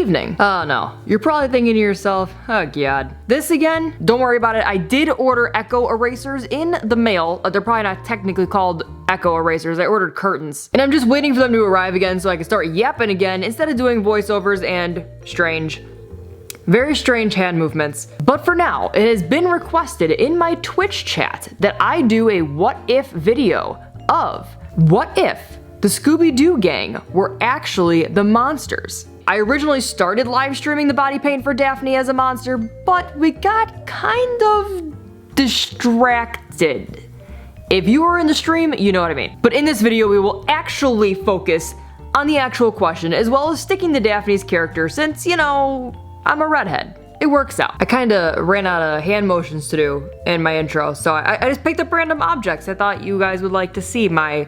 evening. Oh no. You're probably thinking to yourself, oh god. This again? Don't worry about it. I did order Echo erasers in the mail. They're probably not technically called Echo erasers. I ordered curtains. And I'm just waiting for them to arrive again so I can start yapping again instead of doing voiceovers and very strange hand movements. But for now, it has been requested in my Twitch chat that I do a what if video of what if the Scooby-Doo gang were actually the monsters. I originally started live streaming the body paint for Daphne as a monster, but we got kind of distracted. If you were in the stream, you know what I mean. But in this video, we will actually focus on the actual question, as well as sticking to Daphne's character since, you know, I'm a redhead. It works out. I kinda ran out of hand motions to do in my intro, so I just picked up random objects. I thought you guys would like to see my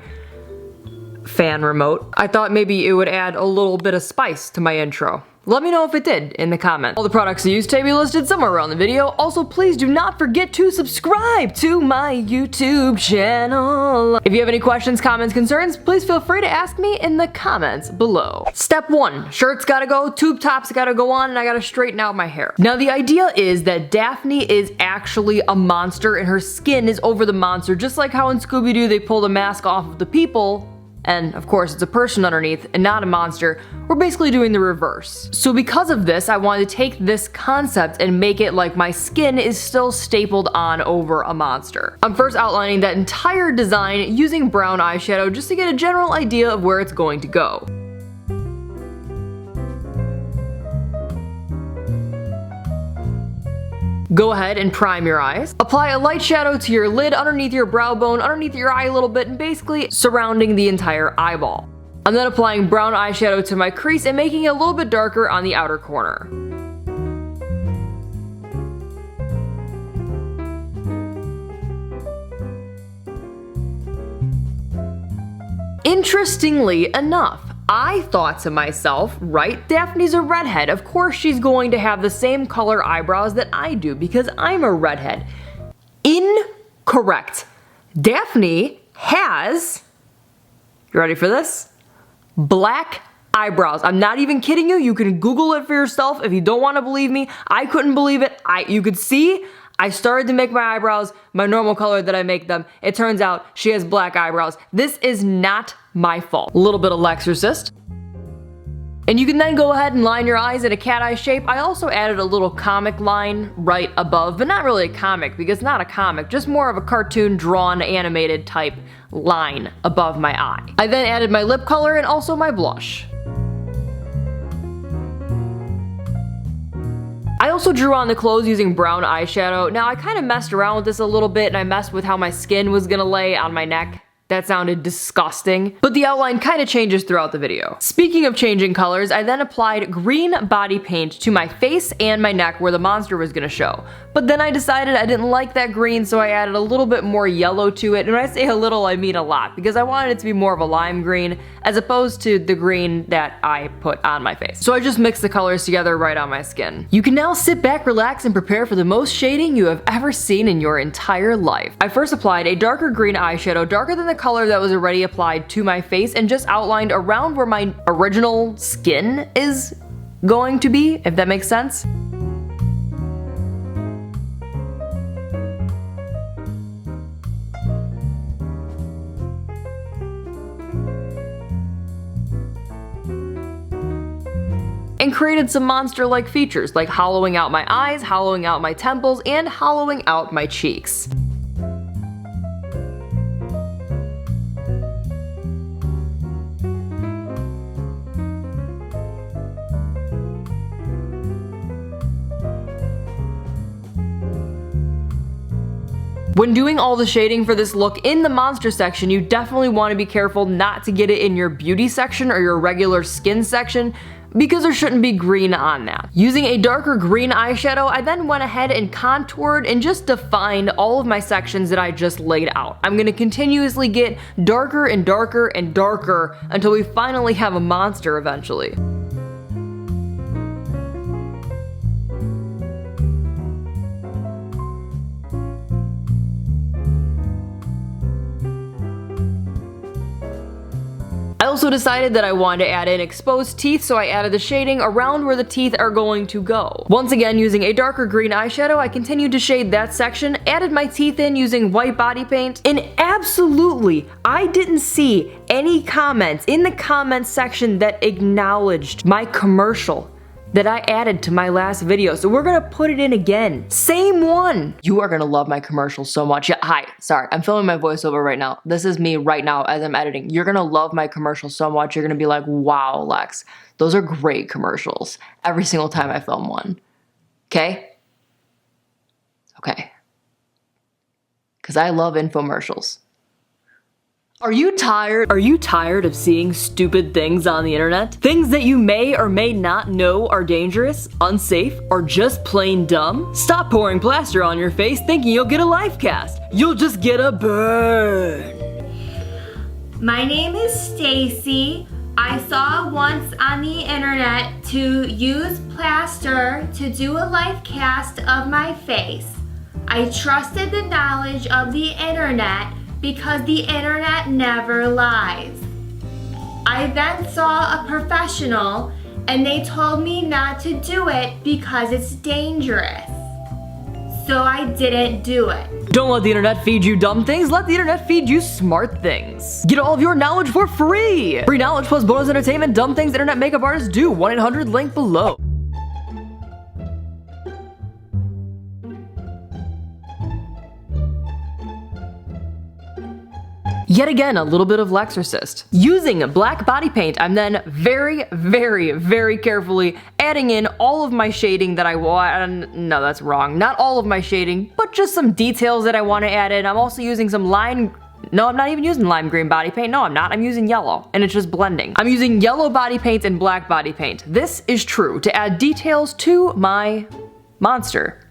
fan remote. I thought maybe it would add a little bit of spice to my intro. Let me know if it did in the comments. All the products I used to be listed somewhere around the video. Also, please do not forget to subscribe to my YouTube channel. If you have any questions, comments, concerns, please feel free to ask me in the comments below. Step 1, shirts gotta go, tube tops gotta go on, and I gotta straighten out my hair. Now the idea is that Daphne is actually a monster and her skin is over the monster, just like how in Scooby-Doo they pull the mask off of the people, and of course it's a person underneath and not a monster. We're basically doing the reverse. So because of this, I wanted to take this concept and make it like my skin is still stapled on over a monster. I'm first outlining that entire design using brown eyeshadow just to get a general idea of where it's going to go. Go ahead and prime your eyes. Apply a light shadow to your lid, underneath your brow bone, underneath your eye a little bit, and basically surrounding the entire eyeball. I'm then applying brown eyeshadow to my crease and making it a little bit darker on the outer corner. Interestingly enough, I thought to myself, right, Daphne's a redhead. Of course she's going to have the same color eyebrows that I do because I'm a redhead. Incorrect. Daphne has, you ready for this? Black eyebrows. I'm not even kidding you. You can Google it for yourself if you don't want to believe me. I couldn't believe it. You could see I started to make my eyebrows my normal color that I make them. It turns out she has black eyebrows. This is not my fault. A little bit of Alexys. And you can then go ahead and line your eyes in a cat eye shape. I also added a little comic line right above, but not really a comic because it's not a comic, just more of a cartoon drawn animated type line above my eye. I then added my lip color and also my blush. I also drew on the clothes using brown eyeshadow. Now I kind of messed around with this a little bit and I messed with how my skin was gonna lay on my neck. That sounded disgusting, but the outline kind of changes throughout the video. Speaking of changing colors, I then applied green body paint to my face and my neck where the monster was gonna show. But then I decided I didn't like that green, so I added a little bit more yellow to it. And when I say a little, I mean a lot, because I wanted it to be more of a lime green as opposed to the green that I put on my face. So I just mixed the colors together right on my skin. You can now sit back, relax, and prepare for the most shading you have ever seen in your entire life. I first applied a darker green eyeshadow, darker than the color that was already applied to my face, and just outlined around where my original skin is going to be, if that makes sense. And created some monster-like features, like hollowing out my eyes, hollowing out my temples, and hollowing out my cheeks. When doing all the shading for this look in the monster section, you definitely want to be careful not to get it in your beauty section or your regular skin section, because there shouldn't be green on that. Using a darker green eyeshadow, I then went ahead and contoured and just defined all of my sections that I just laid out. I'm gonna continuously get darker and darker and darker until we finally have a monster eventually. I also also decided that I wanted to add in exposed teeth, so I added the shading around where the teeth are going to go. Once again, using a darker green eyeshadow, I continued to shade that section, added my teeth in using white body paint, and absolutely, I didn't see any comments in the comments section that acknowledged my commercial that I added to my last video, so we're gonna put it in again. Same one! You are gonna love my commercial so much. Yeah, hi, sorry, I'm filming my voiceover right now. This is me right now as I'm editing. You're gonna love my commercial so much, you're gonna be like, wow, Lex, those are great commercials. Every single time I film one. Okay? Okay. Because I love infomercials. Are you tired? Are you tired of seeing stupid things on the internet? Things that you may or may not know are dangerous, unsafe, or just plain dumb? Stop pouring plaster on your face thinking you'll get a life cast. You'll just get a burn. My name is Stacy. I saw once on the internet to use plaster to do a life cast of my face. I trusted the knowledge of the internet because the internet never lies. I then saw a professional and they told me not to do it because it's dangerous. So I didn't do it. Don't let the internet feed you dumb things, let the internet feed you smart things. Get all of your knowledge for free! Free knowledge plus bonus entertainment, dumb things internet makeup artists do. 1-800 link below. Yet again, a little bit of Lexorcist. Using black body paint, I'm then very, very, very carefully adding in all of my shading that I want. No, that's wrong. Not all of my shading, but just some details that I want to add in. I'm also using some no, I'm not even using lime green body paint. No, I'm not. I'm using yellow, and it's just blending. I'm using yellow body paint and black body paint. This is true to add details to my monster.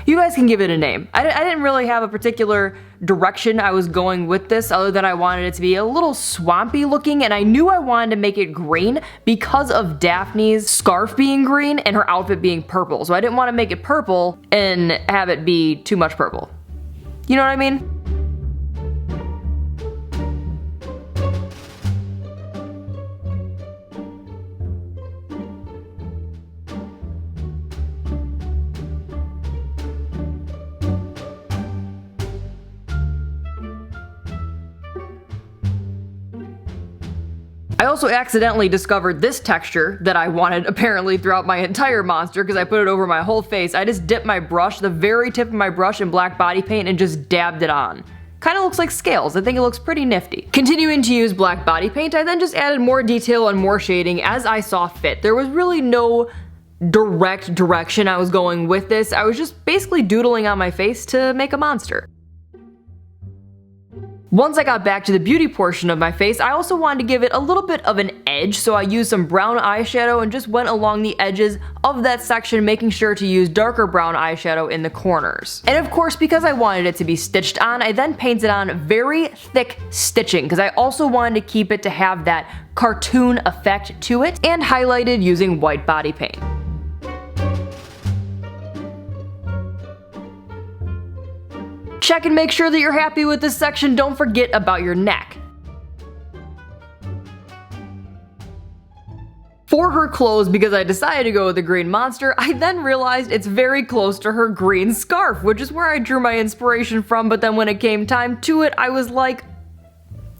You guys can give it a name. I didn't really have a particular direction I was going with this other than I wanted it to be a little swampy looking, and I knew I wanted to make it green because of Daphne's scarf being green and her outfit being purple. So I didn't want to make it purple and have it be too much purple. You know what I mean? I also accidentally discovered this texture that I wanted apparently throughout my entire monster because I put it over my whole face. I just dipped my brush, the very tip of my brush, in black body paint and just dabbed it on. Kinda looks like scales. I think it looks pretty nifty. Continuing to use black body paint, I then just added more detail and more shading as I saw fit. There was really no direct direction I was going with this. I was just basically doodling on my face to make a monster. Once I got back to the beauty portion of my face, I also wanted to give it a little bit of an edge, so I used some brown eyeshadow and just went along the edges of that section, making sure to use darker brown eyeshadow in the corners. And of course, because I wanted it to be stitched on, I then painted on very thick stitching, because I also wanted to keep it to have that cartoon effect to it, and highlighted using white body paint. Check and make sure that you're happy with this section. Don't forget about your neck. For her clothes, because I decided to go with the green monster, I then realized it's very close to her green scarf, which is where I drew my inspiration from, but then when it came time to it, I was like,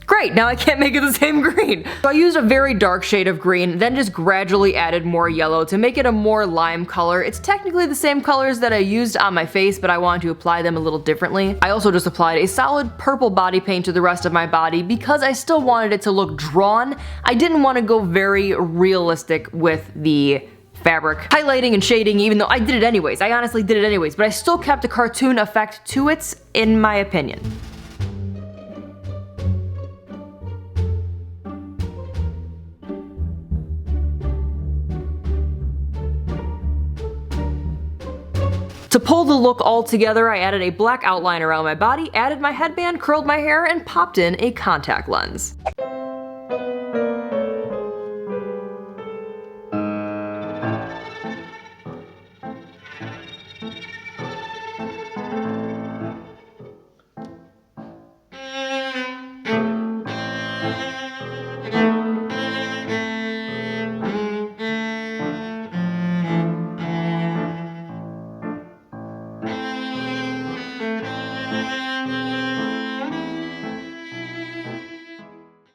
great, now I can't make it the same green. So I used a very dark shade of green, then just gradually added more yellow to make it a more lime color. It's technically the same colors that I used on my face, but I wanted to apply them a little differently. I also just applied a solid purple body paint to the rest of my body because I still wanted it to look drawn. I didn't want to go very realistic with the fabric highlighting and shading, even though I did it anyways. I honestly did it anyways, but I still kept a cartoon effect to it, in my opinion. To pull the look all together, I added a black outline around my body, added my headband, curled my hair, and popped in a contact lens.